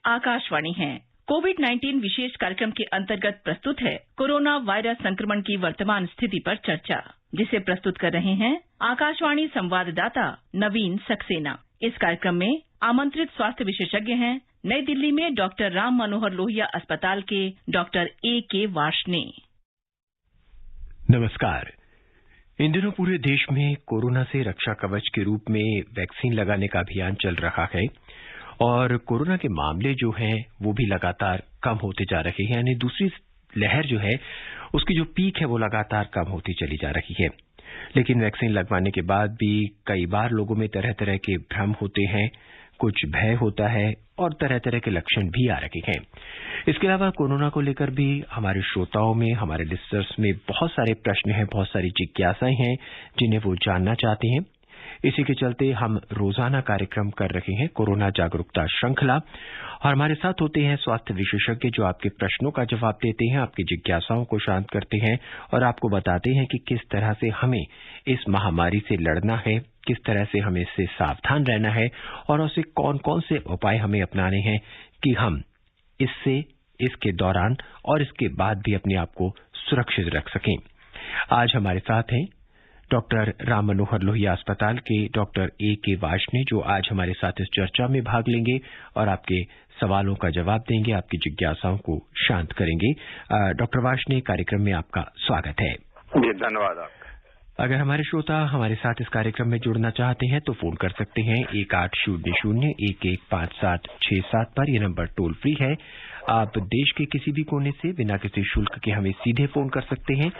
आकाशवाणी है। कोविड-19 विशेष कार्यक्रम के अंतर्गत प्रस्तुत है कोरोना वायरस संक्रमण की वर्तमान स्थिति पर चर्चा, जिसे प्रस्तुत कर रहे हैं आकाशवाणी संवाददाता नवीन सक्सेना। इस कार्यक्रम में आमंत्रित स्वास्थ्य विशेषज्ञ हैं नई दिल्ली में डॉक्टर राम मनोहर लोहिया अस्पताल के डॉक्टर A.K. वार्ष्णेय। नमस्कार। इन दिनों पूरे देश में कोरोना से रक्षा कवच के रूप में वैक्सीन लगाने का अभियान चल रहा है और कोरोना के मामले जो हैं वो भी लगातार कम होते जा रहे हैं, यानी दूसरी लहर जो है उसकी जो पीक है वो लगातार कम होती चली जा रही है। लेकिन वैक्सीन लगवाने के बाद भी कई बार लोगों में तरह तरह के भ्रम होते हैं, कुछ भय होता है और तरह तरह के लक्षण भी आ रहे हैं। इसके अलावा कोरोना को लेकर भी हमारे श्रोताओं में, हमारे लिसनर्स में बहुत सारे प्रश्न हैं, बहुत सारी जिज्ञासाएं हैं जिन्हें वो जानना चाहते हैं। इसी के चलते हम रोजाना कार्यक्रम कर रहे हैं कोरोना जागरूकता श्रृंखला, और हमारे साथ होते हैं स्वास्थ्य विशेषज्ञ जो आपके प्रश्नों का जवाब देते हैं, आपकी जिज्ञासाओं को शांत करते हैं और आपको बताते हैं कि किस तरह से हमें इस महामारी से लड़ना है, किस तरह से हमें इससे सावधान रहना है और उससे कौन कौन से उपाय हमें अपनाने हैं कि हम इससे, इसके दौरान और इसके बाद भी अपने आप को सुरक्षित रख सकें। आज हमारे साथ हैं डॉक्टर राम मनोहर लोहिया अस्पताल के डॉक्टर A.K. वार्ष्णेय, जो आज हमारे साथ इस चर्चा में भाग लेंगे और आपके सवालों का जवाब देंगे, आपकी जिज्ञासाओं को शांत करेंगे। डॉक्टर वार्ष्णेय, कार्यक्रम में आपका स्वागत है। जी, धन्यवाद आपका। अगर हमारे श्रोता हमारे साथ इस कार्यक्रम में जुड़ना चाहते हैं तो फोन कर सकते हैं 1800-115767 पर। यह नंबर टोल फ्री है। आप देश के किसी भी कोने से बिना किसी शुल्क के हमें सीधे फोन कर सकते हैं।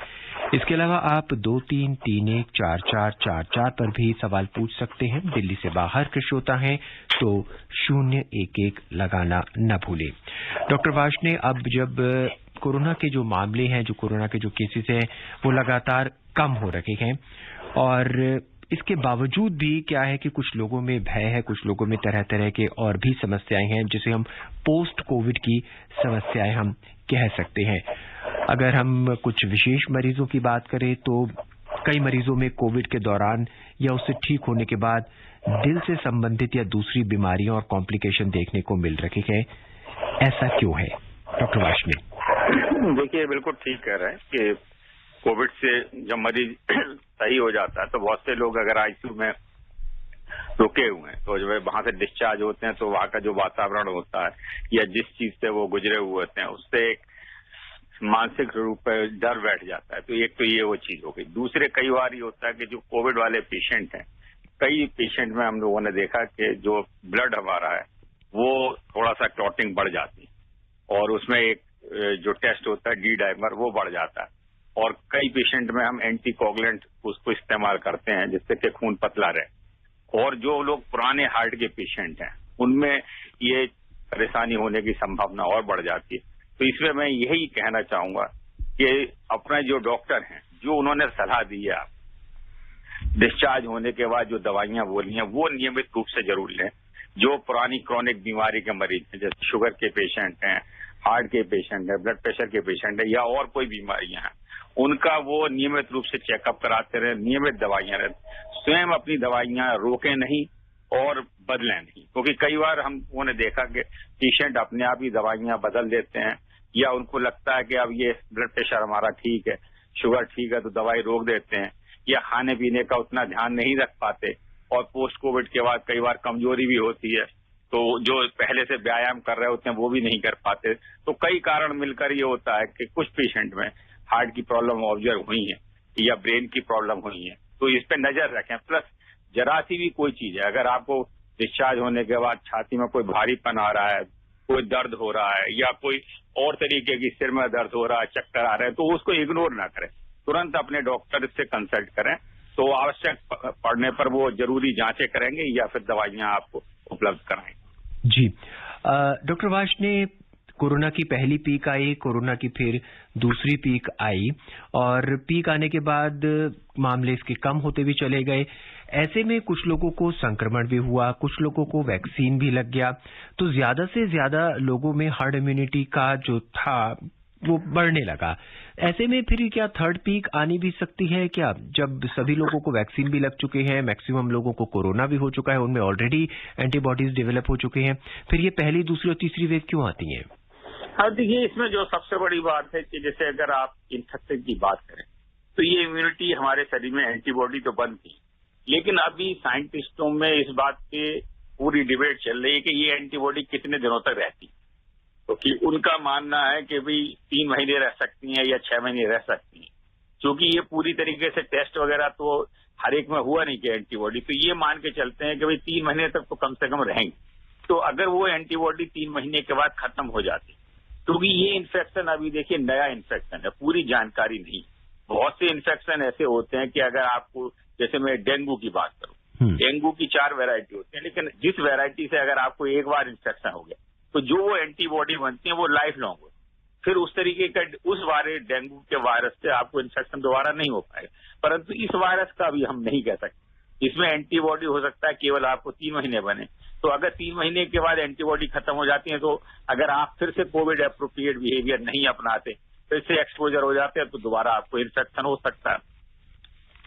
इसके अलावा आप 23314444 पर भी सवाल पूछ सकते हैं। दिल्ली से बाहर के श्रोता हैं तो 011 लगाना न भूलें। डॉक्टर वार्ष्णेय, अब जब कोरोना के जो मामले हैं, जो कोरोना के जो केसेस हैं वो लगातार कम हो रहे हैं और इसके बावजूद भी क्या है कि कुछ लोगों में भय है, कुछ लोगों में तरह तरह के और भी समस्याएं हैं, जिसे हम पोस्ट कोविड की समस्याएं हम कह सकते हैं। अगर हम कुछ विशेष मरीजों की बात करें तो कई मरीजों में कोविड के दौरान या उससे ठीक होने के बाद दिल से संबंधित या दूसरी बीमारियां और कॉम्प्लिकेशन देखने को मिल रही है। ऐसा क्यों है डॉक्टर वार्ष्णेय? देखिए, बिल्कुल ठीक कह रहे हैं कि कोविड से जब मरीज सही हो जाता है तो बहुत से लोग अगर आईसीयू में रुके हुए हैं तो जब वहां से डिस्चार्ज होते हैं तो वहां का जो वातावरण होता है या जिस चीज से वो गुजरे हुए होते हैं उससे एक मानसिक रूप पर डर बैठ जाता है। तो एक तो ये वो चीज हो गई। दूसरे कई बार ये होता है कि जो कोविड वाले पेशेंट हैं, कई पेशेंट में हम लोगों ने देखा कि जो ब्लड हमारा है वो थोड़ा सा क्लॉटिंग बढ़ जाती है और उसमें एक जो टेस्ट होता है डी डाइमर वो बढ़ जाता है। और कई पेशेंट में हम एंटीकोगुलेंट उसको इस्तेमाल करते हैं जिससे कि खून पतला रहे। और जो लोग पुराने हार्ट के पेशेंट हैं उनमें ये परेशानी होने की संभावना और बढ़ जाती है। तो इसमें मैं यही कहना चाहूंगा कि अपने जो डॉक्टर हैं, जो उन्होंने सलाह दी है आप डिस्चार्ज होने के बाद जो दवाइयां बोली हैं वो नियमित रूप से जरूर लें। जो पुरानी क्रॉनिक बीमारी के मरीज हैं, जैसे शुगर के पेशेंट हैं, हार्ट के पेशेंट हैं, ब्लड प्रेशर के पेशेंट हैं या और कोई बीमारियां हैं, उनका वो नियमित रूप से चेकअप कराते रहे, नियमित दवाइयां रहे। स्वयं अपनी दवाइयां रोकें नहीं और बदलें नहीं, क्योंकि कई बार हमने देखा कि पेशेंट अपने आप ही दवाइयां बदल देते हैं या उनको लगता है कि अब ये ब्लड प्रेशर हमारा ठीक है, शुगर ठीक है तो दवाई रोक देते हैं या खाने पीने का उतना ध्यान नहीं रख पाते। और पोस्ट कोविड के बाद कई बार कमजोरी भी होती है तो जो पहले से व्यायाम कर रहे होते हैं वो भी नहीं कर पाते। तो कई कारण मिलकर ये होता है कि कुछ पेशेंट में हार्ट की प्रॉब्लम ऑब्जर्व हुई है या ब्रेन की प्रॉब्लम हुई है। तो इस पे नजर रखें। प्लस जरा सी भी कोई चीज है, अगर आपको डिस्चार्ज होने के बाद छाती में कोई भारीपन आ रहा है, कोई दर्द हो रहा है या कोई और तरीके की सिर में दर्द हो रहा है, चक्कर आ रहे हैं, तो उसको इग्नोर ना करें, तुरंत अपने डॉक्टर से कंसल्ट करें। तो आवश्यक पड़ने पर वो जरूरी जांचें करेंगे या फिर दवाइयां आपको उपलब्ध कराएंगे। जी, डॉक्टर वार्ष्णेय, कोरोना की पहली पीक आई, कोरोना की फिर दूसरी पीक आई और पीक आने के बाद मामले इसके कम होते भी चले गए। ऐसे में कुछ लोगों को संक्रमण भी हुआ, कुछ लोगों को वैक्सीन भी लग गया, तो ज्यादा से ज्यादा लोगों में हर्ड इम्यूनिटी का जो था वो बढ़ने लगा। ऐसे में फिर क्या थर्ड पीक आनी भी सकती है क्या, जब सभी लोगों को वैक्सीन भी लग चुके हैं, मैक्सिमम लोगों को कोरोना भी हो चुका है, उनमें ऑलरेडी एंटीबॉडीज डेवलप हो चुके हैं, फिर ये पहली, दूसरी और तीसरी वेव क्यों आती है? हाँ देखिए, इसमें जो सबसे बड़ी बात है कि जैसे अगर आप इन्फेक्शन की बात करें तो ये इम्यूनिटी हमारे शरीर में एंटीबॉडी तो बन थी, लेकिन अभी साइंटिस्टों में इस बात पे पूरी डिबेट चल रही है कि ये एंटीबॉडी कितने दिनों तक रहती है। क्योंकि उनका मानना है कि भाई 3 महीने रह सकती हैं या 6 महीने रह सकती हैं, क्योंकि ये पूरी तरीके से टेस्ट वगैरह तो हर एक में हुआ नहीं कि एंटीबॉडी, तो ये मान के चलते हैं कि भाई 3 महीने तक तो कम से कम रहेंगे। तो अगर वो एंटीबॉडी 3 महीने के बाद खत्म हो जाती, क्योंकि ये इन्फेक्शन अभी देखिए नया इन्फेक्शन है, पूरी जानकारी नहीं। बहुत से इन्फेक्शन ऐसे होते हैं कि अगर आपको, जैसे मैं डेंगू की बात करूं, डेंगू की 4 वैरायटी होती है, लेकिन जिस वैरायटी से अगर आपको एक बार इन्फेक्शन हो गया तो जो वो एंटीबॉडी बनती है वो लाइफ लॉन्ग हो, फिर उस तरीके का उस डेंगू के वायरस से आपको इन्फेक्शन दोबारा नहीं हो पाएगा। परंतु इस वायरस का भी हम नहीं कह सकते, इसमें एंटीबॉडी हो सकता है केवल आपको 3 महीने बने। तो अगर 3 महीने के बाद एंटीबॉडी खत्म हो जाती है, तो अगर आप फिर से कोविड एप्रोप्रिएट बिहेवियर नहीं अपनाते, फिर से एक्सपोजर हो जाते हैं, तो दोबारा आपको इन्फेक्शन हो सकता है।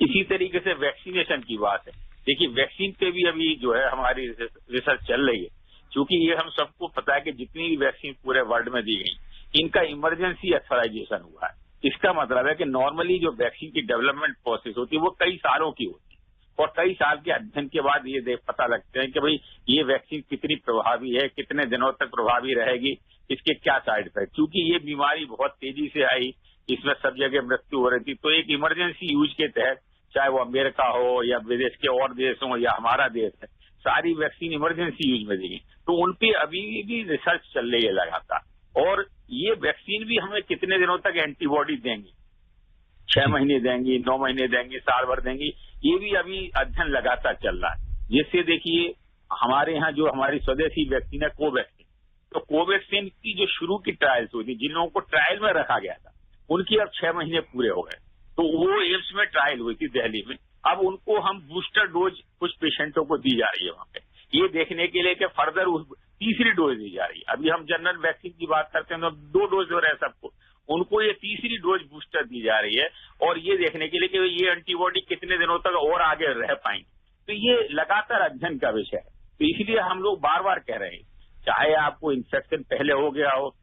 इसी तरीके से वैक्सीनेशन की बात है। देखिए, वैक्सीन पे भी अभी जो है हमारी रिसर्च चल रही है, क्योंकि ये हम सबको पता है कि जितनी भी वैक्सीन पूरे वर्ल्ड में दी गई, इनका इमरजेंसी ऑथराइजेशन हुआ है। इसका मतलब है कि नॉर्मली जो वैक्सीन की डेवलपमेंट प्रोसेस होती है वो कई सालों की होती है, और कई साल के अध्ययन के बाद ये पता लगते हैं कि भाई ये वैक्सीन कितनी प्रभावी है, कितने दिनों तक प्रभावी रहेगी, इसके क्या साइड इफेक्ट। क्योंकि ये बीमारी बहुत तेजी से आई, इसमें सब जगह मृत्यु हो रही थी, तो एक इमरजेंसी यूज के तहत, चाहे वो अमेरिका हो या विदेश के और देश हो या हमारा देश है, सारी वैक्सीन इमरजेंसी यूज में दी गई। तो उनपे अभी भी रिसर्च चल रही है लगातार, और ये वैक्सीन भी हमें कितने दिनों तक एंटीबॉडी देंगी, 6 महीने देंगी, 9 महीने देंगी, साल भर देंगी, ये भी अभी अध्ययन लगातार चल रहा है। जिससे देखिए हमारे यहाँ जो हमारी स्वदेशी वैक्सीन है कोवैक्सीन, तो कोवैक्सीन की जो शुरू की ट्रायल्स हुई थी, जिन लोगों को ट्रायल में रखा गया था, उनकी अब 6 महीने पूरे हो गए। तो वो एम्स में ट्रायल हुई थी दिल्ली में, अब उनको हम बूस्टर डोज कुछ पेशेंटों को दी जा रही है वहां पे, ये देखने के लिए कि फर्दर तीसरी डोज दी जा रही है। अभी हम जनरल वैक्सीन की बात करते हैं तो 2 डोज हो रहे हैं सबको, उनको ये तीसरी डोज बूस्टर दी जा रही है, और ये देखने के लिए कि ये एंटीबॉडी कितने दिनों तक और आगे रह पाएंगे। तो ये लगातार अध्ययन का विषय है। तो इसलिए हम लोग बार बार कह रहे हैं, चाहे आपको इन्फेक्शन पहले हो गया हो,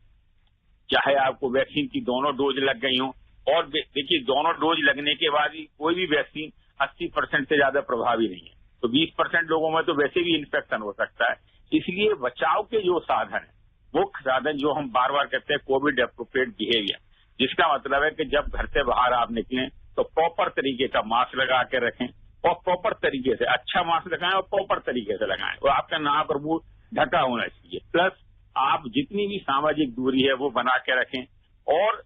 चाहे आपको वैक्सीन की दोनों डोज लग गई हो, और देखिए दोनों डोज लगने के बाद ही कोई भी वैक्सीन 80% से ज्यादा प्रभावी नहीं है, तो 20% लोगों में तो वैसे भी इन्फेक्शन हो सकता है। इसलिए बचाव के जो साधन है, वो साधन जो हम बार बार कहते हैं कोविड एप्रोप्रिएट बिहेवियर, जिसका मतलब है कि जब घर से बाहर आप निकलें तो प्रॉपर तरीके का मास्क लगा के रखें, और प्रॉपर तरीके से अच्छा मास्क लगाएं और प्रॉपर तरीके से लगाएं, और आपका नाक और मुंह ढका होना चाहिए। प्लस आप जितनी भी सामाजिक दूरी है वो बना के रखें, और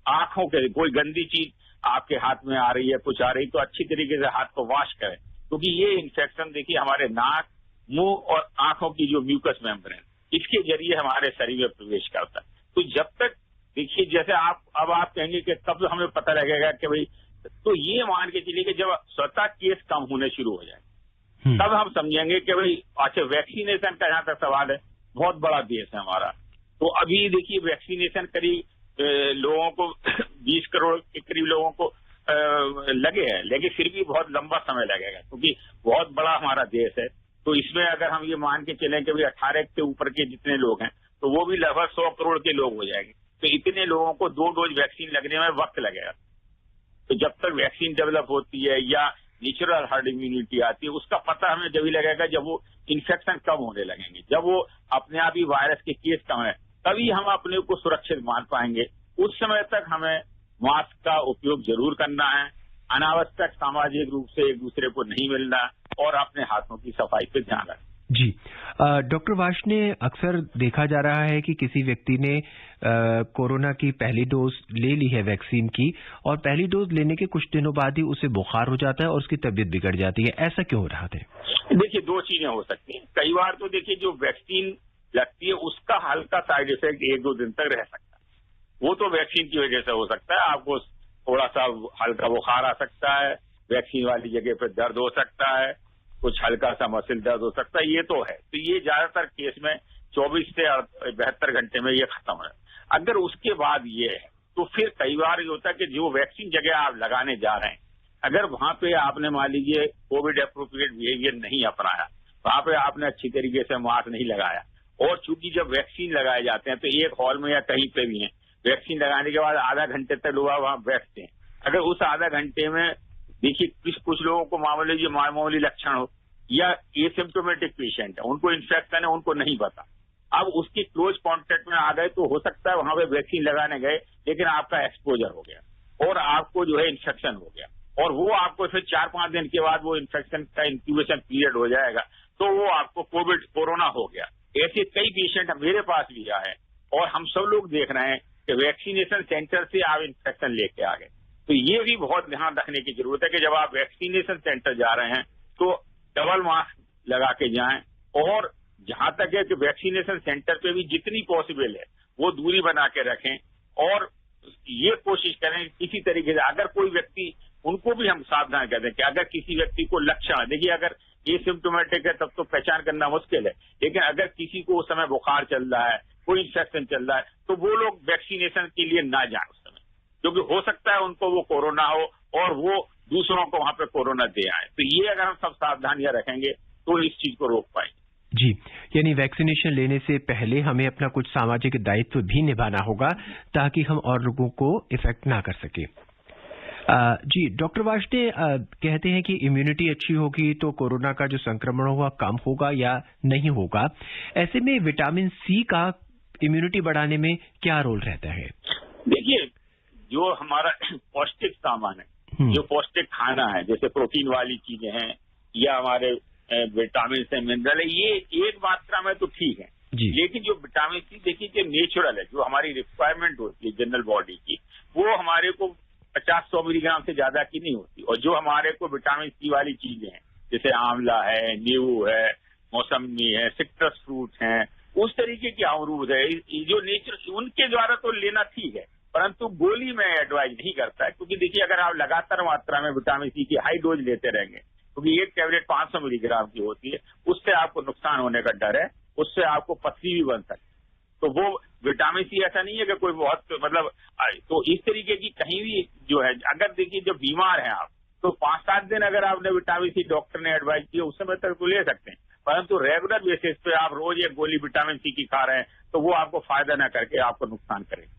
आंखों के कोई गंदी चीज आपके हाथ में आ रही है, कुछ आ रही, तो अच्छी तरीके से हाथ को वॉश करें, क्योंकि ये इन्फेक्शन देखिए हमारे नाक, मुंह और आंखों की जो म्यूकस मेम्ब्रेन, इसके जरिए हमारे शरीर में प्रवेश करता है। तो जब तक देखिए, जैसे आप कहेंगे कि तब हमें पता लगेगा कि भाई, तो ये मान के चलिए कि जब स्वतः केस कम होने शुरू हो जाए, तब हम समझेंगे कि भाई अच्छा, वैक्सीनेशन का जहां तक सवाल है, बहुत बड़ा देश है हमारा, तो अभी देखिए वैक्सीनेशन करीब लोगों को 20 करोड़ के करीब लोगों को लगे हैं, लेकिन फिर भी बहुत लंबा समय लगेगा, क्योंकि बहुत बड़ा हमारा देश है। तो इसमें अगर हम ये मान के चलें कि भाई 18 के ऊपर के जितने लोग हैं, तो वो भी लगभग 100 करोड़ के लोग हो जाएंगे। तो इतने लोगों को 2 डोज वैक्सीन लगने में वक्त लगेगा। तो जब तक वैक्सीन डेवलप होती है या नेचुरल हर्ड इम्यूनिटी आती है, उसका पता हमें जब ही लगेगा जब वो इन्फेक्शन कम होने लगेंगे, जब वो अपने आप ही वायरस के केस कम है, तभी हम अपने को सुरक्षित मान पाएंगे। उस समय तक हमें मास्क का उपयोग जरूर करना है, अनावश्यक सामाजिक रूप से एक दूसरे को नहीं मिलना, और अपने हाथों की सफाई पे ध्यान रखना। जी डॉक्टर वार्ष्णेय, अक्सर देखा जा रहा है कि किसी व्यक्ति ने कोरोना की पहली डोज ले ली है वैक्सीन की, और पहली डोज लेने के कुछ दिनों बाद ही उसे बुखार हो जाता है और उसकी तबीयत बिगड़ जाती है, ऐसा क्यों हो रहा है? देखिए, 2 चीजें हो सकती हैं। कई बार तो देखिए जो वैक्सीन लगती है उसका हल्का साइड इफेक्ट 1-2 दिन तक रह सकता है, वो तो वैक्सीन की वजह से हो सकता है। आपको थोड़ा सा हल्का बुखार आ सकता है, वैक्सीन वाली जगह पर दर्द हो सकता है, कुछ हल्का सा मसल दर्द हो सकता है, ये तो है। तो ये ज्यादातर केस में 24 से 72 घंटे में ये खत्म है। अगर उसके बाद ये है तो फिर कई बार ये होता है कि जो वैक्सीन जगह आप लगाने जा रहे हैं, अगर वहां पे आपने मान लीजिए कोविड एप्रोप्रिएट बिहेवियर नहीं अपनाया, वहां पे आपने अच्छी तरीके से मास्क नहीं लगाया, और चूंकि जब वैक्सीन लगाए जाते हैं तो एक हॉल में या कहीं पे भी है, वैक्सीन लगाने के बाद आधा घंटे तक लोग वहां बैठते हैं। अगर उस आधा घंटे में देखिए कुछ लोगों को मामूली लक्षण हो या एसिम्प्टोमेटिक पेशेंट है, उनको इन्फेक्शन है, उनको नहीं पता, अब उसके क्लोज कॉन्टेक्ट में आ गए तो हो सकता है वहां पे वैक्सीन लगाने गए लेकिन आपका एक्सपोजर हो गया और आपको जो है इन्फेक्शन हो गया, और वो आपको फिर 4-5 दिन के बाद वो इन्फेक्शन का इंक्यूबेशन पीरियड हो जाएगा, तो वो आपको कोरोना हो गया। ऐसे कई पेशेंट मेरे पास भी आए और हम सब लोग देख रहे हैं कि वैक्सीनेशन सेंटर से आप इन्फेक्शन लेके आ गए। तो ये भी बहुत ध्यान रखने की जरूरत है कि जब आप वैक्सीनेशन सेंटर जा रहे हैं तो डबल मास्क लगा के जाएं, और जहां तक है कि वैक्सीनेशन सेंटर पे भी जितनी पॉसिबल है वो दूरी बना के रखें, और ये कोशिश करें किसी तरीके से अगर कोई व्यक्ति, उनको भी हम सावधान कर दें कि अगर किसी व्यक्ति को लक्षण, देखिए अगर ये सिम्टोमेटिक है तब तो पहचान करना मुश्किल है, लेकिन अगर किसी को उस समय बुखार चल रहा है, कोई इन्फेक्शन चल रहा है, तो वो लोग वैक्सीनेशन के लिए ना जाए उस समय, क्योंकि हो सकता है उनको वो कोरोना हो और वो दूसरों को वहां पे कोरोना दे आए। तो ये अगर हम सब सावधानियां रखेंगे तो इस चीज को रोक पाएंगे। जी, यानी वैक्सीनेशन लेने से पहले हमें अपना कुछ सामाजिक दायित्व भी निभाना होगा ताकि हम और लोगों को इफेक्ट ना कर सके। जी, डॉक्टर वार्ष्णेय कहते हैं कि इम्यूनिटी अच्छी होगी तो कोरोना का जो संक्रमण होगा कम होगा या नहीं होगा। ऐसे में विटामिन सी का इम्यूनिटी बढ़ाने में क्या रोल रहता है? देखिए, जो हमारा पौष्टिक सामान है, जो पौष्टिक खाना है, जैसे प्रोटीन वाली चीजें हैं या हमारे विटामिन से मिनरल है, ये एक मात्रा में तो ठीक है, लेकिन जो विटामिन सी देखिए जो नेचुरल है, जो हमारी रिक्वायरमेंट होती है जनरल बॉडी की, वो हमारे को 50-100 मिलीग्राम से ज्यादा की नहीं होती। और जो हमारे को विटामिन सी वाली चीजें हैं, जैसे आंवला है, नींबू है, मौसमी है, सिट्रस फ्रूट हैं, उस तरीके की अमरूद है, जो नेचुरल, उनके द्वारा तो लेना ठीक है, परंतु गोली में एडवाइज नहीं करता है, क्योंकि देखिए अगर आप लगातार मात्रा में विटामिन सी की हाई डोज लेते रहेंगे, क्योंकि एक टैबलेट 500 मिलीग्राम की होती है, उससे आपको नुकसान होने का डर है, उससे आपको पथरी भी बन सकती है। तो वो विटामिन सी ऐसा नहीं है कि कोई बहुत तो इस तरीके की कहीं भी जो है, अगर देखिए जब बीमार हैं आप तो 5-7 दिन अगर आपने विटामिन सी डॉक्टर ने एडवाइज किया उस समय तक तो ले सकते हैं, परंतु रेगुलर बेसिस पे आप रोज एक गोली विटामिन सी की खा रहे हैं तो वो आपको फायदा न करके आपको नुकसान करेगा।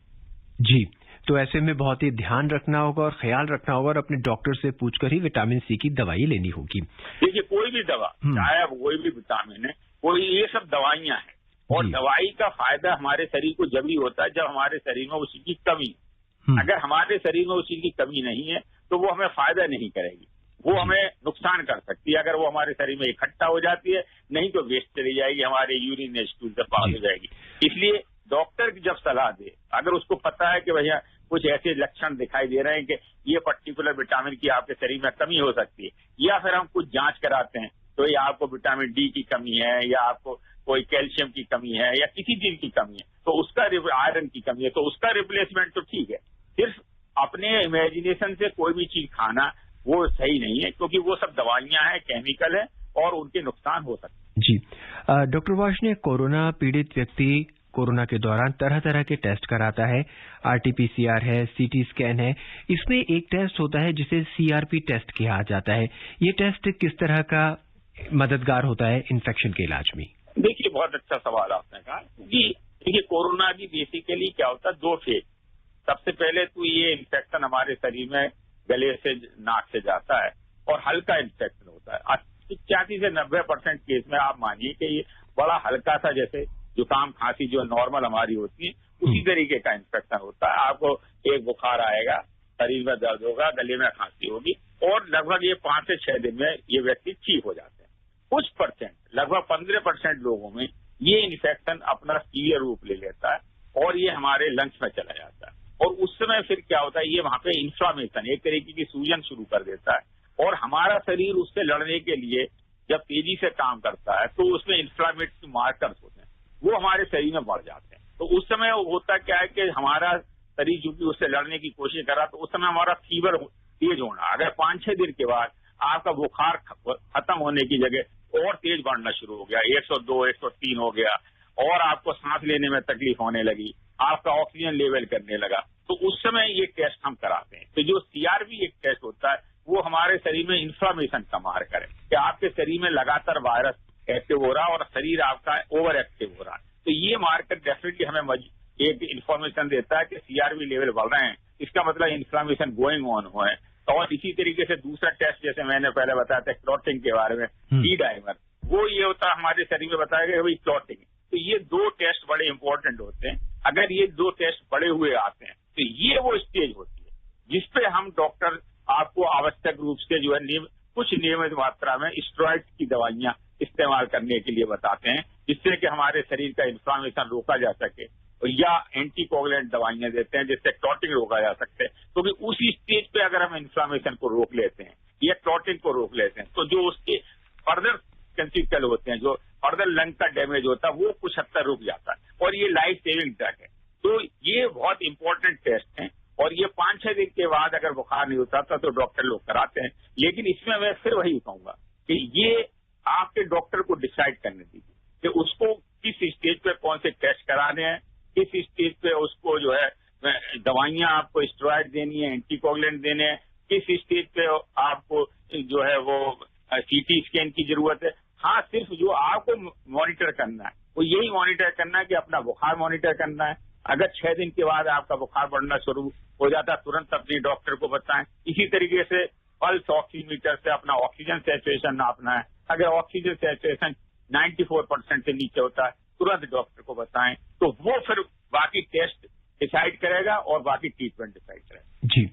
जी, तो ऐसे में बहुत ही ध्यान रखना होगा और ख्याल रखना होगा और अपने डॉक्टर से पूछकर ही विटामिन सी की दवाई लेनी होगी। देखिए कोई भी दवा, चाहे कोई भी विटामिन है, कोई, ये सब दवाइयां हैं, और दवाई का फायदा हमारे शरीर को जब ही होता है जब हमारे शरीर में उसी की कमी, अगर हमारे शरीर में उसी की कमी नहीं है तो वो हमें फायदा नहीं करेगी, वो हमें नुकसान कर सकती है। अगर वो हमारे शरीर में इकट्ठा हो जाती है, नहीं तो वेस्ट चली जाएगी, हमारे यूरिन स्टूल से पास हो जाएगी। इसलिए डॉक्टर जब सलाह दे, अगर उसको पता है कि भैया कुछ ऐसे लक्षण दिखाई दे रहे हैं कि ये पर्टिकुलर विटामिन की आपके शरीर में कमी हो सकती है, या फिर हम कुछ जांच कराते हैं तो ये आपको विटामिन डी की कमी है या आपको कोई कैल्शियम की कमी है या किसी चीज की कमी है, तो उसका आयरन की कमी है, तो उसका रिप्लेसमेंट तो ठीक है। सिर्फ अपने इमेजिनेशन से कोई भी चीज खाना वो सही नहीं है, क्योंकि वो सब दवाइयां हैं, केमिकल है और उनके नुकसान हो सकते हैं। जी, डॉक्टर वार्ष्णेय, कोरोना पीड़ित व्यक्ति कोरोना के दौरान तरह तरह के टेस्ट कराता है, RT-PCR है, CT स्कैन है, इसमें एक टेस्ट होता है जिसे CRP टेस्ट कहा जाता है। ये टेस्ट किस तरह का मददगार होता है इन्फेक्शन के इलाज में? देखिए बहुत अच्छा सवाल आपने कहा, क्योंकि देखिए कोरोना की बेसिकली क्या होता है, 2 फेज। सबसे पहले तो ये इन्फेक्शन हमारे शरीर में गले से नाक से जाता है और हल्का इन्फेक्शन होता है। 85 से 90% केस में आप मानिए कि ये बड़ा हल्का सा, जैसे जुकाम खांसी जो नॉर्मल हमारी होती है उसी तरीके का इन्फेक्शन होता है। आपको एक बुखार आएगा, शरीर में दर्द होगा, गले में खांसी होगी, और लगभग ये 5 से 6 दिन में ये व्यक्ति ठीक हो जाते हैं। कुछ परसेंट, लगभग 15% लोगों में ये इन्फेक्शन अपना सीवियर रूप ले लेता है और ये हमारे लंग्स में चला जाता है, और उस समय फिर क्या होता है, ये वहां पे इन्फ्लामेशन, एक तरीके की सूजन शुरू कर देता है, और हमारा शरीर उससे लड़ने के लिए जब तेजी से काम करता है तो उसमें इन्फ्लामेटरी मार्कर्स होते हैं, वो हमारे शरीर में बढ़ जाते हैं। तो उस समय होता क्या है कि हमारा शरीर चूंकि उससे लड़ने की कोशिश कर रहा, तो उस समय हमारा फीवर तेज होना, अगर 5-6 दिन के बाद आपका बुखार खत्म होने की जगह और तेज बढ़ना शुरू हो गया, 102, 103 हो गया, और आपको सांस लेने में तकलीफ होने लगी, आपका ऑक्सीजन लेवल करने लगा, तो उस समय ये टेस्ट हम कराते हैं। तो जो CRP एक टेस्ट होता है वो हमारे शरीर में इन्फ्लामेशन का मार्कर है कि आपके शरीर में लगातार वायरस एक्टिव हो रहा है और शरीर आपका ओवर एक्टिव हो रहा है। तो ये मार्कर डेफिनेटली हमें एक इन्फॉर्मेशन देता है कि CRP लेवल बढ़ रहे हैं, इसका मतलब इन्फ्लामेशन गोइंग ऑन हो है। और इसी तरीके से दूसरा टेस्ट जैसे मैंने पहले बताया था क्लॉटिंग के बारे में, D-डाइमर, वो ये होता है हमारे शरीर में बताया गया भाई क्लॉटिंग। तो ये 2 टेस्ट बड़े इंपॉर्टेंट होते हैं। अगर ये 2 टेस्ट बड़े हुए आते हैं तो ये वो स्टेज होती है जिसपे हम डॉक्टर आपको आवश्यक रूप से जो है कुछ नियमित मात्रा में स्टेरॉइड की दवाइयां इस्तेमाल करने के लिए बताते हैं, जिससे कि हमारे शरीर का इन्फ्लामेशन रोका जा सके, या एंटीकोगुलेंट दवाइयां देते हैं जिससे क्लॉटिंग रोका जा सकते हैं। क्योंकि तो उसी स्टेज पे अगर हम इन्फ्लामेशन को रोक लेते हैं या क्लॉटिंग को रोक लेते हैं तो जो उसके फर्दर कंसिक्वेंस होते हैं, जो फर्दर लंग का डैमेज होता है, वो कुछ हद तक रुक जाता है और ये लाइफ सेविंग ड्रग है। तो ये बहुत इंपॉर्टेंट टेस्ट है और ये 5-6 दिन के बाद अगर बुखार नहीं उतरता तो डॉक्टर लोग कराते हैं। लेकिन इसमें मैं फिर वही कहूंगा कि ये आपके डॉक्टर को डिसाइड करने दीजिए कि उसको किस स्टेज पे कौन से टेस्ट कराने हैं, किस स्टेज पे उसको जो है दवाइयां आपको स्टेरॉइड देनी है, एंटीकोगुलेंट देने हैं, किस स्टेज पे आपको जो है वो CT स्कैन की जरूरत है। हाँ, सिर्फ जो आपको मॉनिटर करना है वो यही मॉनिटर करना है कि अपना बुखार मॉनिटर करना है। अगर 6 दिन के बाद आपका बुखार बढ़ना शुरू हो जाता है तुरंत अपनी डॉक्टर को बताएं। इसी तरीके से पल्स ऑक्सीमीटर से अपना ऑक्सीजन सैचुरेशन नापना है। अगर ऑक्सीजन सैचुरेशन 94% से नीचे होता है तुरंत डॉक्टर को बताएं, तो वो फिर बाकी टेस्ट डिसाइड करेगा और बाकी ट्रीटमेंट डिसाइड करेगा। जी,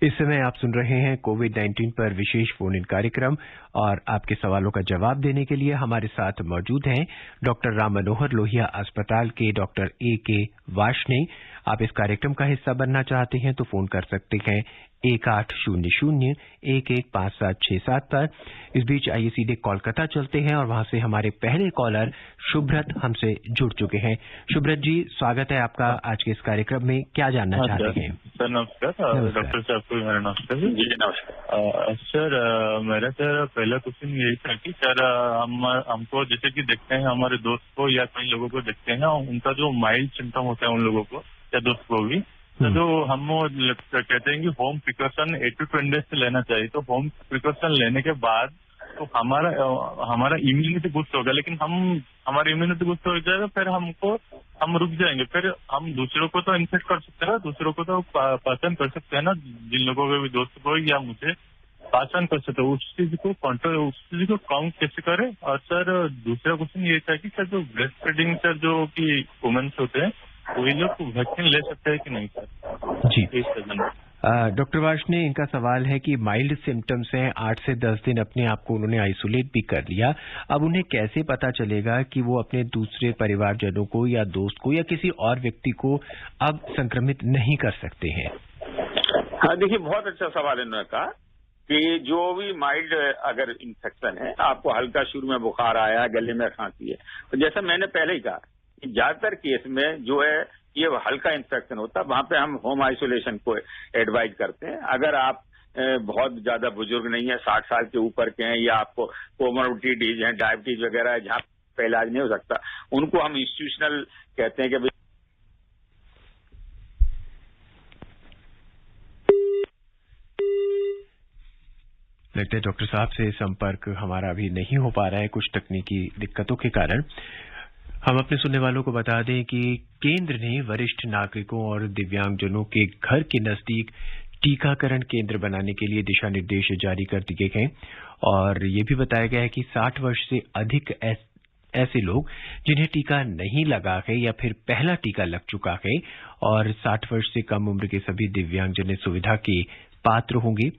इस समय आप सुन रहे हैं कोविड-19 पर विशेष फोन इन कार्यक्रम और आपके सवालों का जवाब देने के लिए हमारे साथ मौजूद हैं डॉक्टर राम मनोहर लोहिया अस्पताल के डॉक्टर A.K. वार्ष्णेय। आप इस कार्यक्रम का हिस्सा बनना चाहते हैं तो फोन कर सकते हैं 1800-115767 पर। इस बीच आइए सीधे कोलकाता चलते हैं और वहां से हमारे पहले कॉलर शुभ्रत हमसे जुड़ चुके हैं। शुभ्रत जी, स्वागत है आपका आज के इस कार्यक्रम में। क्या जानना चाहते हैं? सर नमस्कार। डॉक्टर साहब को मेरा नमस्कार। जी नमस्कार। सर मेरा सर पहला क्वेश्चन यही था कि सर हमको जैसे कि देखते हैं हमारे दोस्त को या कई लोगों को देखते हैं ना, उनका जो माइल्ड सिम्टम होता है उन लोगों को या दोस्त को भी, तो जो हम कहते हैं कि होम प्रिकॉशन 8 to 10 डेज से लेना चाहिए। तो होम प्रिकॉशन लेने के बाद तो हमारा इम्यूनिटी बूस्ट होगा, लेकिन हमारी इम्यूनिटी बूस्ट हो जाएगा फिर हम रुक जाएंगे, फिर हम दूसरों को तो इन्फेक्ट कर सकते हैं, दूसरों को तो पहचान कर सकते हैं ना, जिन लोगों के भी दोस्त को या मुझे पहचान कर सकते हैं। उस चीज को काउंट कैसे करें? और सर दूसरा क्वेश्चन ये था कि सर जो ब्रेस्ट फीडिंग सर जो कि वुमेन्स होते हैं वही लोग वैक्सीन ले सकते हैं कि नहीं सर? जी डॉक्टर वार्ष्णेय, इनका सवाल है कि माइल्ड सिम्टम्स हैं, 8 से 10 दिन अपने आप को उन्होंने आइसोलेट भी कर लिया, अब उन्हें कैसे पता चलेगा कि वो अपने दूसरे परिवारजनों को या दोस्त को या किसी और व्यक्ति को अब संक्रमित नहीं कर सकते हैं? हाँ, देखिए बहुत अच्छा सवाल इन्होंने कहा कि जो भी माइल्ड अगर इन्फेक्शन है, आपको हल्का शुरू में बुखार आया, गले में खांसी है, तो जैसा मैंने पहले ही कहा ज्यादातर केस में जो है ये हल्का इन्फेक्शन होता है, वहां पे हम होम आइसोलेशन को एडवाइज करते हैं। अगर आप बहुत ज्यादा बुजुर्ग नहीं है, 60 साल के ऊपर के हैं या आपको कोमोर्बिडिटीज है, डायबिटीज वगैरह है, जहां पे इलाज नहीं हो सकता, उनको हम इंस्टीट्यूशनल कहते हैं कि लगता है डॉक्टर साहब से संपर्क हमारा अभी नहीं हो पा रहा है कुछ तकनीकी दिक्कतों के कारण। हम अपने सुनने वालों को बता दें कि केंद्र ने वरिष्ठ नागरिकों और दिव्यांगजनों के घर के नजदीक टीकाकरण केंद्र बनाने के लिए दिशा निर्देश जारी कर दिए गए और ये भी बताया गया है कि 60 वर्ष से अधिक ऐसे लोग जिन्हें टीका नहीं लगा है या फिर पहला टीका लग चुका है और 60 वर्ष से कम उम्र के सभी दिव्यांगजन सुविधा के पात्र होंगे।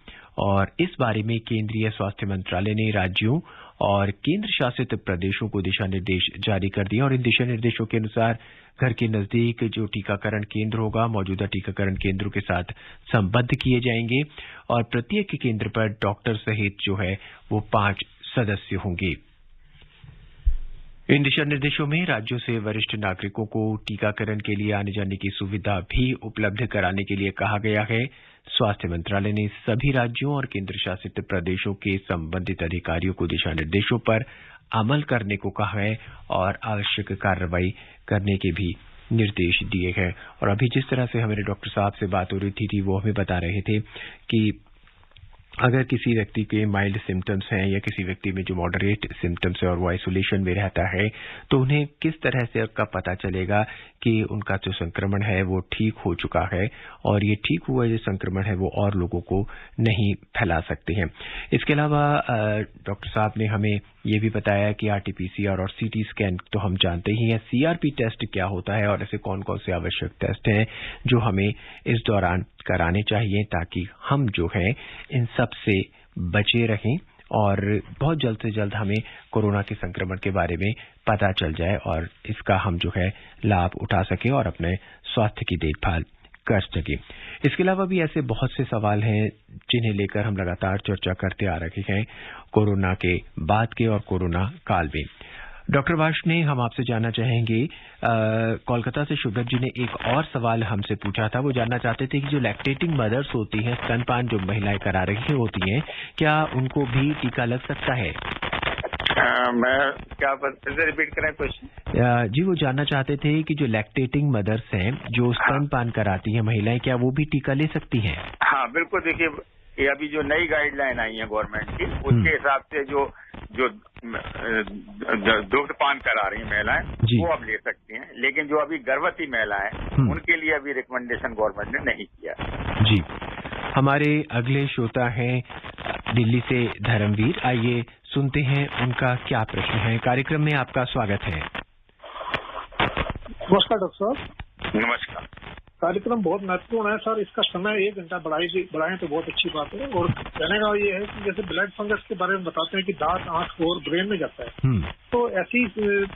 और इस बारे में केंद्रीय स्वास्थ्य मंत्रालय ने राज्यों और केंद्र शासित प्रदेशों को दिशा निर्देश जारी कर दिए और इन दिशा निर्देशों के अनुसार घर के नजदीक जो टीकाकरण केंद्र होगा मौजूदा टीकाकरण केंद्रों के साथ संबद्ध किए जाएंगे और प्रत्येक केंद्र पर डॉक्टर सहित जो है वो 5 सदस्य होंगे। इन दिशा निर्देशों में राज्यों से वरिष्ठ नागरिकों को टीकाकरण के लिए आने जाने की सुविधा भी उपलब्ध कराने के लिए कहा गया है। स्वास्थ्य मंत्रालय ने सभी राज्यों और केंद्र शासित प्रदेशों के संबंधित अधिकारियों को दिशा निर्देशों पर अमल करने को कहा है और आवश्यक कार्रवाई करने के भी निर्देश दिए हैं। और अभी जिस तरह से हमारे डॉक्टर साहब से बात हो रही थी वो हमें बता रहे थे कि अगर किसी व्यक्ति के माइल्ड सिम्टम्स हैं या किसी व्यक्ति में जो मॉडरेट सिम्टम्स है और वो आइसोलेशन में रहता है, तो उन्हें किस तरह से उसका पता चलेगा कि उनका जो संक्रमण है वो ठीक हो चुका है और ये ठीक हुआ जो संक्रमण है वो और लोगों को नहीं फैला सकते हैं। इसके अलावा डॉक्टर साहब ने हमें ये भी बताया कि आरटीपीसीआर और सीटी स्कैन तो हम जानते ही हैं, सीआरपी टेस्ट क्या होता है और ऐसे कौन कौन से आवश्यक टेस्ट हैं जो हमें इस दौरान कराने चाहिए ताकि हम जो है इन सब से बचे रहें और बहुत जल्द से जल्द हमें कोरोना के संक्रमण के बारे में पता चल जाए और इसका हम जो है लाभ उठा सके और अपने स्वास्थ्य की देखभाल कर सके। इसके अलावा भी ऐसे बहुत से सवाल हैं जिन्हें लेकर हम लगातार चर्चा करते आ रहे हैं कोरोना के बाद के और कोरोना काल में। डॉक्टर वार्ष्णेय, हम आपसे जानना चाहेंगे, कोलकाता से शुभ्रत जी ने एक और सवाल हमसे पूछा था। वो जानना चाहते थे कि जो लैक्टेटिंग मदर्स होती हैं, स्तनपान जो महिलाएं करा रही होती हैं, क्या उनको भी टीका लग सकता है? मैं क्या फिर से रिपीट करें क्वेश्चन? जी, वो जानना चाहते थे कि जो लैक्टेटिंग मदर्स हैं, जो स्तनपान कराती हैं महिलाएं, क्या वो भी टीका ले सकती हैं? हाँ बिल्कुल। देखिए, ये अभी जो नई गाइडलाइन आई है गवर्नमेंट की, उसके हिसाब से जो दुग्धपान करा रही महिलाएं वो अब ले सकती हैं, लेकिन जो अभी गर्भवती महिलाएं उनके लिए अभी रिकमेंडेशन गवर्नमेंट ने नहीं किया। जी, हमारे अगले श्रोता हैं दिल्ली से धर्मवीर। आइए सुनते हैं उनका क्या प्रश्न है। कार्यक्रम में आपका स्वागत है। नमस्कार डॉक्टर साहब। नमस्कार। कार्यक्रम बहुत महत्वपूर्ण है सर, इसका समय 1 घंटा बढ़ाएं तो बहुत अच्छी बात है। और कहने का ये है कि जैसे ब्लड फंगस के बारे में बताते हैं कि दांत, आंख और ब्रेन में जाता है, तो ऐसी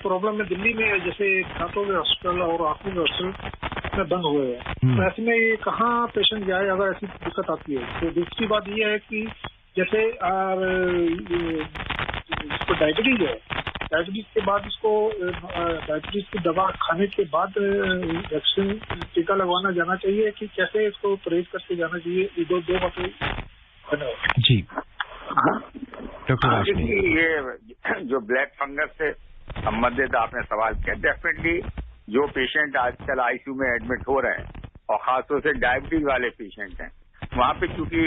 प्रॉब्लम में दिल्ली में जैसे दांतों के हॉस्पिटल और आंखों के हॉस्पिटल में बंद हुए हैं, तो ऐसे में ये कहाँ पेशेंट जाए अगर ऐसी दिक्कत आती है? तो दूसरी बात ये है कि जैसे इसको डायबिटीज है, डायबिटीज के बाद इसको डायबिटीज की दवा खाने के बाद वैक्सीन टीका लगवाना जाना चाहिए कि कैसे इसको परहेज करके जाना चाहिए? ये दो बातें। धन्यवाद जी। डॉक्टर वार्ष्णेय, ये जो ब्लैक फंगस से संबंधित आपने सवाल किया, डेफिनेटली जो पेशेंट आजकल आईसीयू में एडमिट हो रहे हैं और खासतौर से डायबिटीज वाले पेशेंट हैं, वहाँ पे चूंकि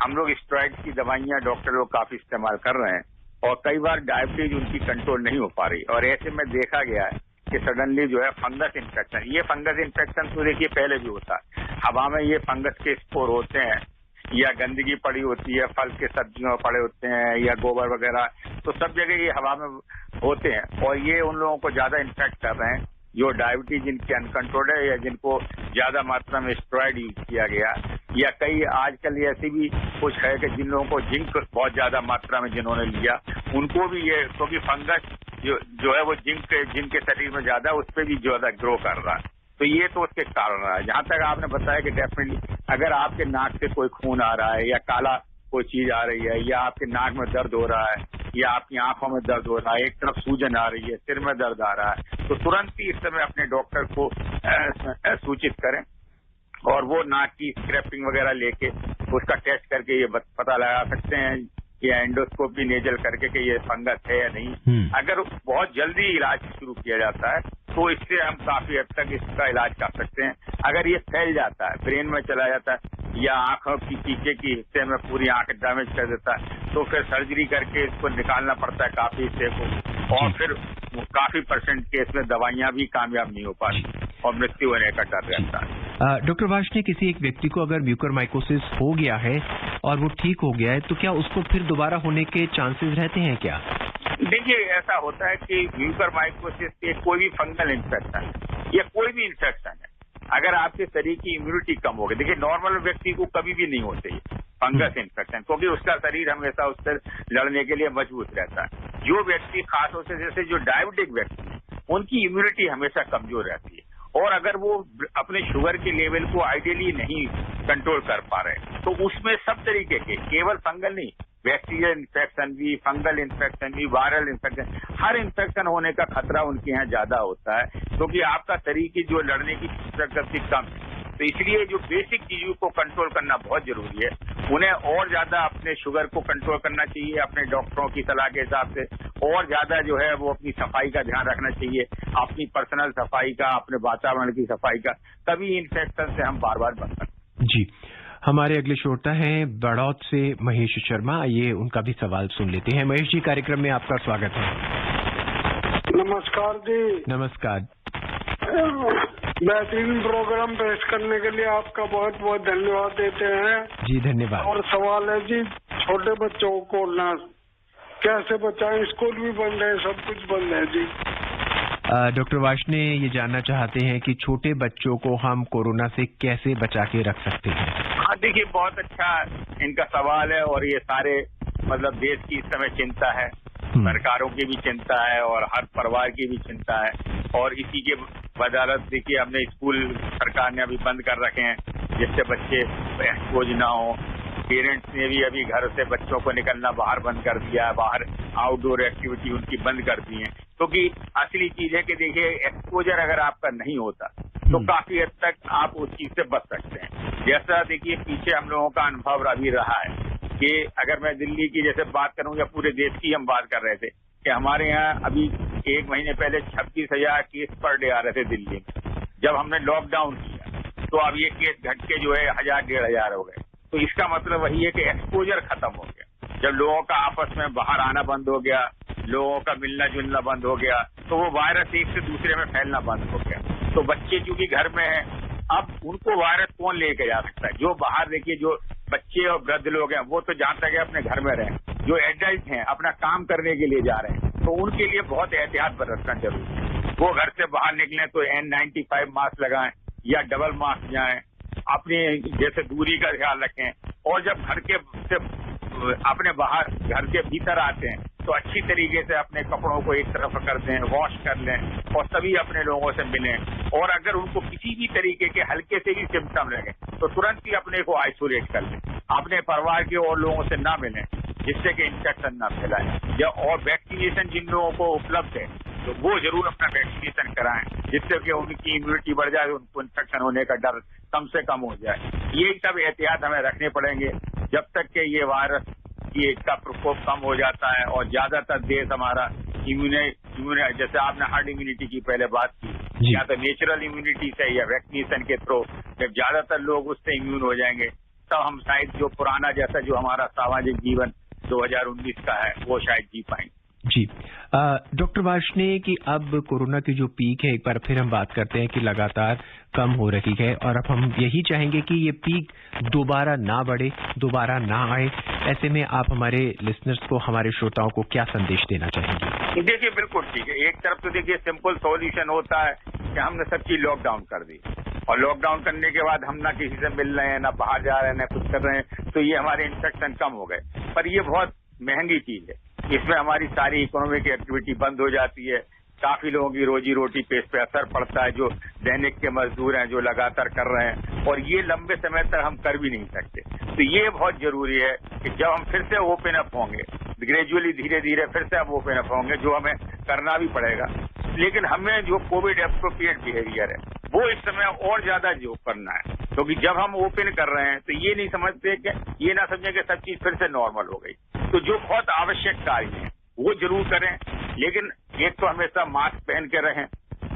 हम लोग स्टेरॉइड की दवाइयाँ डॉक्टर लोग काफी इस्तेमाल कर रहे हैं और कई बार डायबिटीज उनकी कंट्रोल नहीं हो पा रही, और ऐसे में देखा गया है कि सडनली जो है फंगस इन्फेक्शन, ये फंगस इन्फेक्शन तो देखिए पहले भी होता है, हवा में ये फंगस के स्पोर होते हैं या गंदगी पड़ी होती है, फल के सब्जियों पड़े होते हैं या गोबर वगैरह, तो सब जगह ये हवा में होते हैं और ये उन लोगों को ज्यादा इन्फेक्ट कर रहे हैं जो डायबिटीज जिनके अनकंट्रोल्ड है या जिनको ज्यादा मात्रा में स्टेरॉइड यूज किया गया, या कई आजकल ऐसी भी कुछ है कि जिन लोगों को जिंक बहुत ज्यादा मात्रा में जिन्होंने लिया उनको भी ये, क्योंकि फंगस जो है वो जिनके शरीर में ज्यादा उस पर भी ज्यादा ग्रो कर रहा है, तो ये तो उसके कारण रहा है। जहां तक आपने बताया कि डेफिनेटली अगर आपके नाक से कोई खून आ रहा है या काला कोई चीज आ रही है या आपके नाक में दर्द हो रहा है या आपकी आंखों में दर्द हो रहा है, एक तरफ सूजन आ रही है, सिर में दर्द आ रहा है, तो तुरंत ही इस समय अपने डॉक्टर को सूचित करें और वो नाक की स्क्रैपिंग वगैरह लेके उसका टेस्ट करके ये पता लगा सकते हैं या एंडोस्कोपी नेजल करके कि ये फंगस है या नहीं। अगर बहुत जल्दी इलाज शुरू किया जाता है तो इससे हम काफी हद तक इसका इलाज कर सकते हैं। अगर ये फैल जाता है, ब्रेन में चला जाता है या आंखों की पीछे की हिस्से में पूरी आंख डैमेज कर देता है, तो फिर सर्जरी करके इसको निकालना पड़ता है काफी हिस्से को, और फिर काफी % केस में दवाइयां भी कामयाब नहीं हो पाती और मृत्यु होने का डर रहता है। डॉक्टर वार्ष्णेय, किसी एक व्यक्ति को अगर म्यूकरमाइकोसिस हो गया है और वो ठीक हो गया है, तो क्या उसको फिर दोबारा होने के चांसेस रहते हैं क्या? देखिए, ऐसा होता है कि म्यूकरमाइकोसिस कोई भी फंगल इन्फेक्शन या कोई भी इन्फेक्शन है, अगर आपके शरीर की इम्यूनिटी कम हो गई, देखिए नॉर्मल व्यक्ति को कभी भी नहीं होती फंगस इन्फेक्शन, क्योंकि उसका शरीर हमेशा उससे लड़ने के लिए मजबूत रहता है। जो व्यक्ति खासतौर से जैसे जो डायबिटिक व्यक्ति है, उनकी इम्यूनिटी हमेशा कमजोर रहती है, और अगर वो अपने शुगर के लेवल को आइडियली नहीं कंट्रोल कर पा रहे, तो उसमें सब तरीके के, केवल फंगल नहीं, बैक्टीरियल इन्फेक्शन भी, फंगल इन्फेक्शन भी, वायरल इन्फेक्शन, हर इन्फेक्शन होने का खतरा उनके यहाँ ज्यादा होता है, क्योंकि आपका शरीर की जो लड़ने की शक्ति कम है। तो इसलिए जो बेसिक चीजों को कंट्रोल करना बहुत जरूरी है। उन्हें और ज्यादा अपने शुगर को कंट्रोल करना चाहिए अपने डॉक्टरों की सलाह के हिसाब से, और ज्यादा जो है वो अपनी सफाई का ध्यान रखना चाहिए, अपनी पर्सनल सफाई का, अपने वातावरण की सफाई का, तभी इन्फेक्शन से हम बार बार बच सकते हैं। जी, हमारे अगले श्रोता हैं बड़ौत से महेश शर्मा। आइए उनका भी सवाल सुन लेते हैं। महेश जी, कार्यक्रम में आपका स्वागत है। नमस्कार जी। नमस्कार। बेहतरीन प्रोग्राम पेश करने के लिए आपका बहुत बहुत धन्यवाद देते हैं। जी धन्यवाद। और सवाल है जी, छोटे बच्चों को ना कैसे बचाएं? स्कूल भी बंद है, सब कुछ बंद है जी। डॉक्टर वार्ष्णेय ये जानना चाहते हैं कि छोटे बच्चों को हम कोरोना से कैसे बचा के रख सकते हैं? हाँ देखिए, बहुत अच्छा इनका सवाल है और ये सारे मतलब देश की इस समय चिंता है, सरकारों की भी चिंता है और हर परिवार की भी चिंता है। और इसी के बदौलत देखिए हमने स्कूल सरकार ने अभी बंद कर रखे हैं जिससे बच्चे एक्सपोज ना हो। पेरेंट्स ने भी अभी घर से बच्चों को निकलना बाहर बंद कर दिया है, बाहर आउटडोर एक्टिविटी उनकी बंद कर दी है, क्योंकि असली चीज है कि देखिए एक्सपोजर अगर आपका नहीं होता तो काफी हद तक आप उस चीज से बच सकते हैं। जैसा देखिए पीछे हम लोगों का अनुभव अभी रहा है कि अगर मैं दिल्ली की जैसे बात करूं या पूरे देश की हम बात कर रहे थे कि हमारे यहाँ अभी एक महीने पहले 26,000 केस पर डे आ रहे थे दिल्ली में। जब हमने लॉकडाउन किया तो अब ये केस घट के जो है 1,000-1,500 हो गए। तो इसका मतलब वही है कि एक्सपोजर खत्म हो गया। जब लोगों का आपस में बाहर आना बंद हो गया, लोगों का मिलना जुलना बंद हो गया, तो वो वायरस एक से दूसरे में फैलना बंद हो गया। तो बच्चे चूंकि घर में हैं, अब उनको वायरस कौन लेके जा सकता है? जो बाहर देखिए जो बच्चे और वृद्ध लोग हैं वो तो जहां तक है अपने घर में रहें, जो एडल्ट हैं अपना काम करने के लिए जा रहे हैं तो उनके लिए बहुत एहतियात बरतना जरूरी है। वो घर से बाहर निकलें तो N95 मास्क लगाएं या डबल मास्क जाएं, अपनी जैसे दूरी का ख्याल रखें। और जब घर के से अपने बाहर घर के भीतर आते हैं तो अच्छी तरीके से अपने कपड़ों को एक तरफ कर दें, वॉश कर लें और तभी अपने लोगों से मिलें। और अगर उनको किसी भी तरीके के हल्के से भी सिम्टम लगे तो तुरंत ही अपने को आइसोलेट कर लें, अपने परिवार के और लोगों से ना मिलें जिससे कि इन्फेक्शन ना फैलाए। या और वैक्सीनेशन जिन लोगों को उपलब्ध है तो वो जरूर अपना वैक्सीनेशन कराएं जिससे कि उनकी इम्यूनिटी बढ़ जाए, उनको इन्फेक्शन होने का डर कम से कम हो जाए। ये सब एहतियात हमें रखने पड़ेंगे जब तक कि ये वायरस का प्रकोप कम हो जाता है। और ज्यादातर देश हमारा इम्यूनिटी जैसे आपने हार्ड इम्यूनिटी की पहले बात की, या तो नेचुरल इम्यूनिटी से या वैक्सीनेशन के थ्रू जब ज्यादातर लोग उससे इम्यून हो जाएंगे तब हम शायद जो पुराना जैसा जो हमारा सामाजिक जीवन 2019 का है वो शायद जी पाएंगे। जी डॉक्टर वार्ष्णेय कि अब कोरोना की जो पीक है एक बार फिर हम बात करते हैं कि लगातार कम हो रही है और अब हम यही चाहेंगे कि ये पीक दोबारा ना बढ़े, दोबारा ना आए। ऐसे में आप हमारे लिसनर्स को, हमारे श्रोताओं को क्या संदेश देना चाहेंगे? देखिए बिल्कुल ठीक है। एक तरफ तो देखिए सिंपल सॉल्यूशन होता है कि हमने सब चीज लॉकडाउन कर दी और लॉकडाउन करने के बाद हम ना किसी से मिल रहे हैं, ना बाहर जा रहे हैं, ना कुछ कर रहे हैं, तो ये हमारे इन्फेक्शन कम हो गए। पर ये बहुत महंगी चीज है, इसमें हमारी सारी इकोनॉमिक एक्टिविटी बंद हो जाती है, काफी लोगों की रोजी रोटी पे इस पे असर पड़ता है, जो दैनिक के मजदूर हैं जो लगातार कर रहे हैं, और ये लंबे समय तक हम कर भी नहीं सकते। तो ये बहुत जरूरी है कि जब हम फिर से ओपन अप होंगे, ग्रेजुअली धीरे धीरे फिर से हम ओपन अप होंगे, जो हमें करना भी पड़ेगा, लेकिन हमें जो कोविड एप्रोप्रिएट बिहेवियर है वो इस समय और ज्यादा जो करना है। क्योंकि जब हम ओपन कर रहे हैं तो ये नहीं समझते कि ये ना समझे कि सब चीज फिर से नॉर्मल हो गई। तो जो बहुत आवश्यक कार्य है वो जरूर करें, लेकिन एक तो हमेशा मास्क पहन के रहें।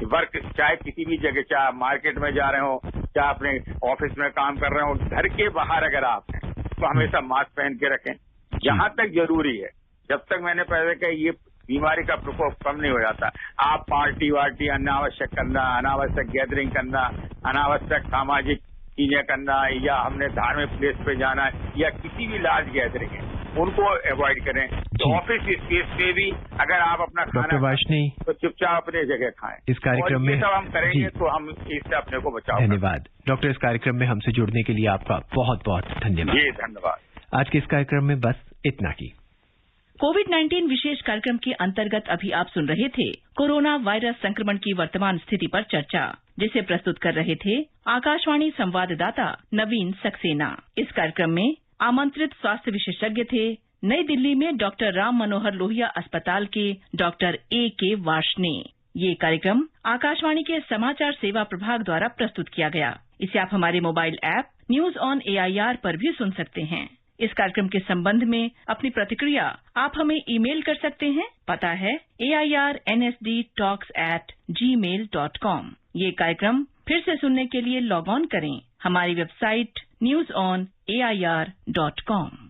वर्क चाहे किसी भी जगह, चाहे मार्केट में जा रहे हो, चाहे अपने ऑफिस में काम कर रहे हो, घर के बाहर अगर आप हैं तो हमेशा मास्क पहन के रखें। जहां तक जरूरी है, जब तक मैंने पहले कहा ये बीमारी का प्रकोप कम नहीं हो जाता, आप पार्टी वार्टी अनावश्यक करना, अनावश्यक गैदरिंग करना, अनावश्यक सामाजिक चीजें करना, या हमने धार्मिक प्लेस पे जाना, या किसी भी लार्ज गैदरिंग है उनको अवॉइड करें। तो ऑफिस स्पेस पे भी अगर आप अपना खाना खाएं तो चुपचाप अपने जगह खाएं। इस कार्यक्रम में सब हम करेंगे तो हम इससे अपने को बचाव। धन्यवाद डॉक्टर, इस कार्यक्रम में हमसे जुड़ने के लिए आपका बहुत बहुत धन्यवाद। जी धन्यवाद। आज के इस कार्यक्रम में बस इतना ही। कोविड-19 विशेष कार्यक्रम के अंतर्गत अभी आप सुन रहे थे कोरोना वायरस संक्रमण की वर्तमान स्थिति पर चर्चा, जिसे प्रस्तुत कर रहे थे आकाशवाणी संवाददाता नवीन सक्सेना। इस कार्यक्रम में आमंत्रित स्वास्थ्य विशेषज्ञ थे नई दिल्ली में डॉक्टर राम मनोहर लोहिया अस्पताल के डॉक्टर A.K. वार्ष्णेय। ये कार्यक्रम आकाशवाणी के समाचार सेवा प्रभाग द्वारा प्रस्तुत किया गया। इसे आप हमारे mobile app news on AIR पर भी सुन सकते हैं। इस कार्यक्रम के संबंध में अपनी प्रतिक्रिया आप हमें ईमेल कर सकते हैं। पता है airnsdtalks@gmail.com। ये कार्यक्रम फिर से सुनने के लिए लॉग ऑन करें हमारी वेबसाइट newsonair.com।